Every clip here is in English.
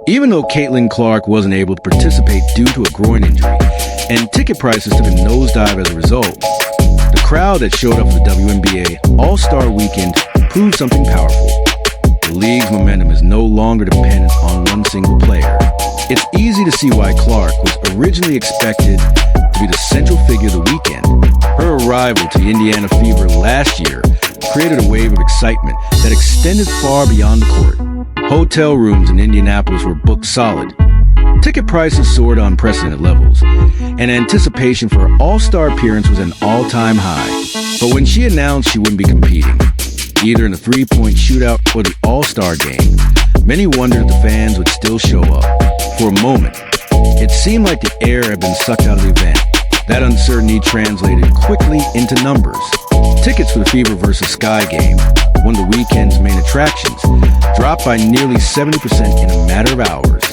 Even though Caitlin Clark wasn't able to participate due to a groin injury, and ticket prices took a nosedive as a result, the crowd that showed up for the WNBA All-Star Weekend proved something powerful. The league's momentum is no longer dependent on one single player. It's easy to see why Clark was originally expected to be the central figure of the weekend. Her arrival to the Indiana Fever last year created a wave of excitement that extended far beyond the court. Hotel rooms in Indianapolis were booked solid. Ticket prices soared to unprecedented levels, and anticipation for her all-star appearance was at an all-time high. But when she announced she wouldn't be competing, either in the three-point shootout or the all-star game, many wondered if the fans would still show up. For a moment, it seemed like the air had been sucked out of the event. That uncertainty translated quickly into numbers. Tickets for the Fever vs. Sky game, one of the weekend's main attractions, dropped by nearly 70% in a matter of hours.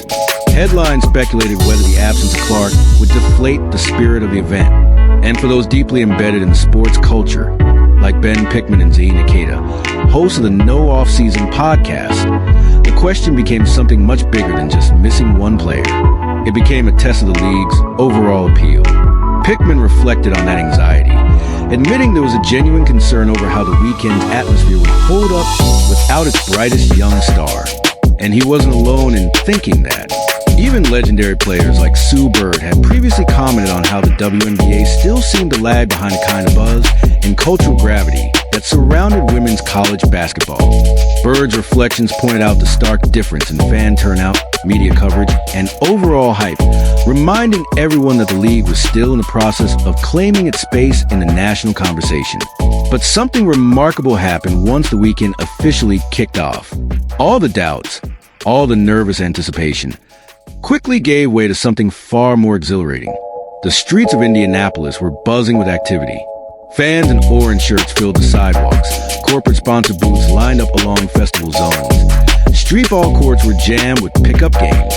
Headlines speculated whether the absence of Clark would deflate the spirit of the event. And for those deeply embedded in sports culture, like Ben Pickman and Zayn Ikeda, hosts of the No Off-Season podcast, the question became something much bigger than just missing one player. It became a test of the league's overall appeal. Pickman reflected on that anxiety, admitting there was a genuine concern over how the weekend's atmosphere would hold up without its brightest young star. And he wasn't alone in thinking that. Even legendary players like Sue Bird had previously commented on how the WNBA still seemed to lag behind the kind of buzz and cultural gravity that surrounded women's college basketball. Bird's reflections pointed out the stark difference in fan turnout, media coverage, and overall hype, reminding everyone that the league was still in the process of claiming its space in the national conversation. But something remarkable happened once the weekend officially kicked off. All the doubts, all the nervous anticipation, quickly gave way to something far more exhilarating. The streets of Indianapolis were buzzing with activity. Fans in orange shirts filled the sidewalks, corporate-sponsored booths lined up along festival zones. Street ball courts were jammed with pickup games,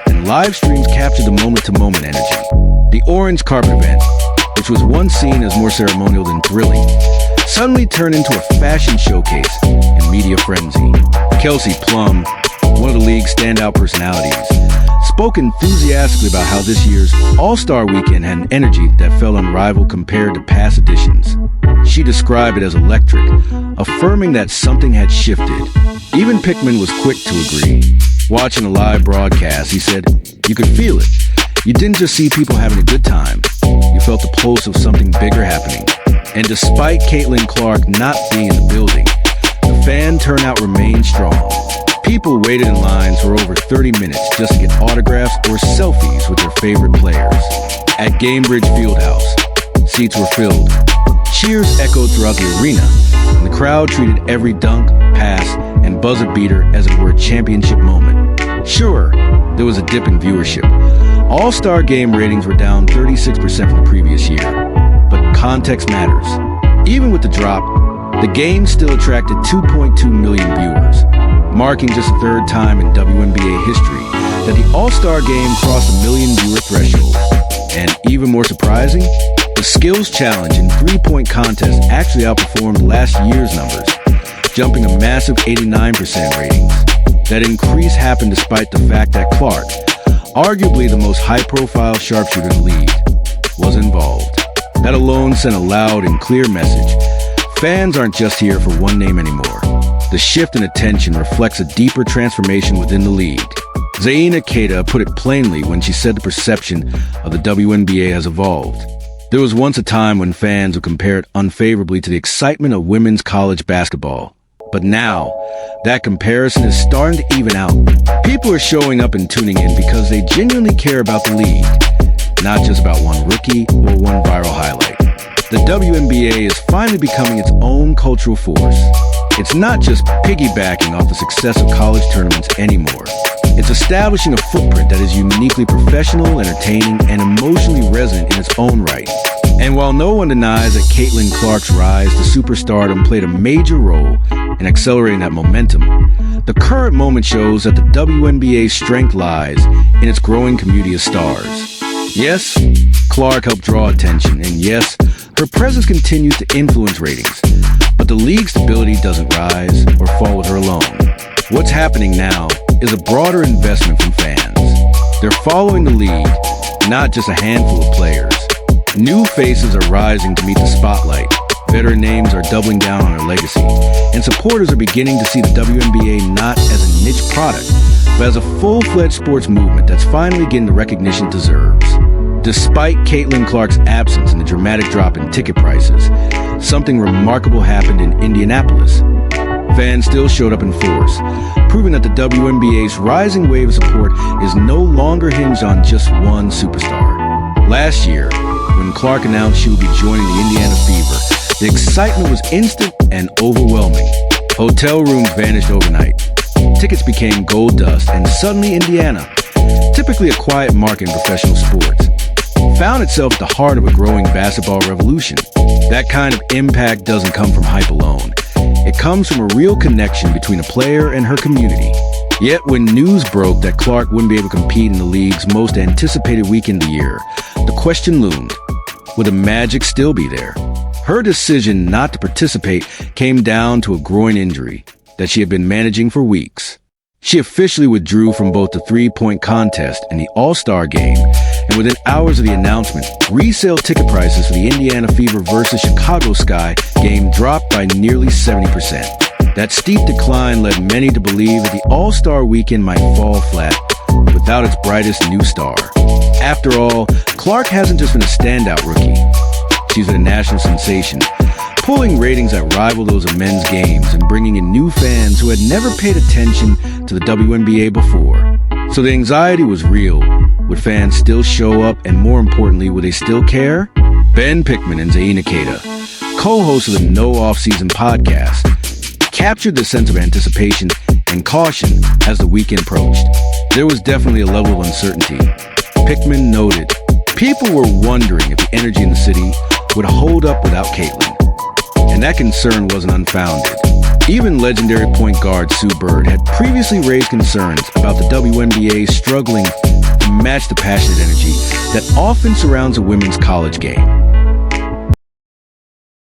and live streams captured the moment-to-moment energy. The orange carpet event, which was once seen as more ceremonial than thrilling, suddenly turned into a fashion showcase and media frenzy. Kelsey Plum, one of the league's standout personalities, spoke enthusiastically about how this year's All-Star Weekend had an energy that felt unrivaled compared to past editions. She described it as electric, affirming that something had shifted. Even Pickman was quick to agree. Watching a live broadcast, he said, "You could feel it. You didn't just see people having a good time. You felt the pulse of something bigger happening." And despite Caitlin Clark not being in the building, the fan turnout remained strong. People waited in lines for over 30 minutes just to get autographs or selfies with their favorite players. At Gainbridge Fieldhouse, seats were filled. Cheers echoed throughout the arena, and the crowd treated every dunk, pass, and buzzer beater as if it were a championship moment. Sure, there was a dip in viewership. All-Star game ratings were down 36% from the previous year. But context matters. Even with the drop, the game still attracted 2.2 million viewers, marking just the third time in WNBA history that the All-Star game crossed the million viewer threshold. And even more surprising, the skills challenge and three-point contest actually outperformed last year's numbers, jumping a massive 89% ratings. That increase happened despite the fact that Clark, arguably the most high-profile sharpshooter in the league, was involved. That alone sent a loud and clear message. Fans aren't just here for one name anymore. The shift in attention reflects a deeper transformation within the league. Zayn Ikeda put it plainly when she said the perception of the WNBA has evolved. There was once a time when fans would compare it unfavorably to the excitement of women's college basketball. But now, that comparison is starting to even out. People are showing up and tuning in because they genuinely care about the league, not just about one rookie or one viral highlight. The WNBA is finally becoming its own cultural force. It's not just piggybacking off the success of college tournaments anymore. It's establishing a footprint that is uniquely professional, entertaining, and emotionally resonant in its own right. And while no one denies that Caitlin Clark's rise to superstardom played a major role in accelerating that momentum, the current moment shows that the WNBA's strength lies in its growing community of stars. Yes, Clark helped draw attention, and yes, her presence continues to influence ratings, but the league's stability doesn't rise or fall with her alone. What's happening now is a broader investment from fans. They're following the lead, not just a handful of players. New faces are rising to meet the spotlight. Veteran names are doubling down on their legacy, and supporters are beginning to see the WNBA not as a niche product, but as a full-fledged sports movement that's finally getting the recognition it deserves. Despite Caitlin Clark's absence and the dramatic drop in ticket prices, something remarkable happened in Indianapolis. Fans still showed up in force, proving that the WNBA's rising wave of support is no longer hinged on just one superstar. Last year, when Clark announced she would be joining the Indiana Fever, the excitement was instant and overwhelming. Hotel rooms vanished overnight. Tickets became gold dust, and suddenly Indiana, typically a quiet market in professional sports, found itself at the heart of a growing basketball revolution. That kind of impact doesn't come from hype alone. It comes from a real connection between a player and her community. Yet when news broke that Clark wouldn't be able to compete in the league's most anticipated weekend of the year, the question loomed, would the magic still be there? Her decision not to participate came down to a groin injury that she had been managing for weeks. She officially withdrew from both the three-point contest and the All-Star game, and within hours of the announcement, resale ticket prices for the Indiana Fever versus Chicago Sky game dropped by nearly 70%. That steep decline led many to believe that the All-Star weekend might fall flat without its brightest new star. After all, Clark hasn't just been a standout rookie. She's been a national sensation, pulling ratings that rival those of men's games and bringing in new fans who had never paid attention to the WNBA before. So the anxiety was real. Would fans still show up, and more importantly, would they still care? Ben Pickman and Zaina Keita, co-hosts of the No Offseason podcast, captured the sense of anticipation and caution as the weekend approached. There was definitely a level of uncertainty. Pickman noted, people were wondering if the energy in the city would hold up without Caitlin, and that concern wasn't unfounded. Even legendary point guard Sue Bird had previously raised concerns about the WNBA struggling to match the passionate energy that often surrounds a women's college game.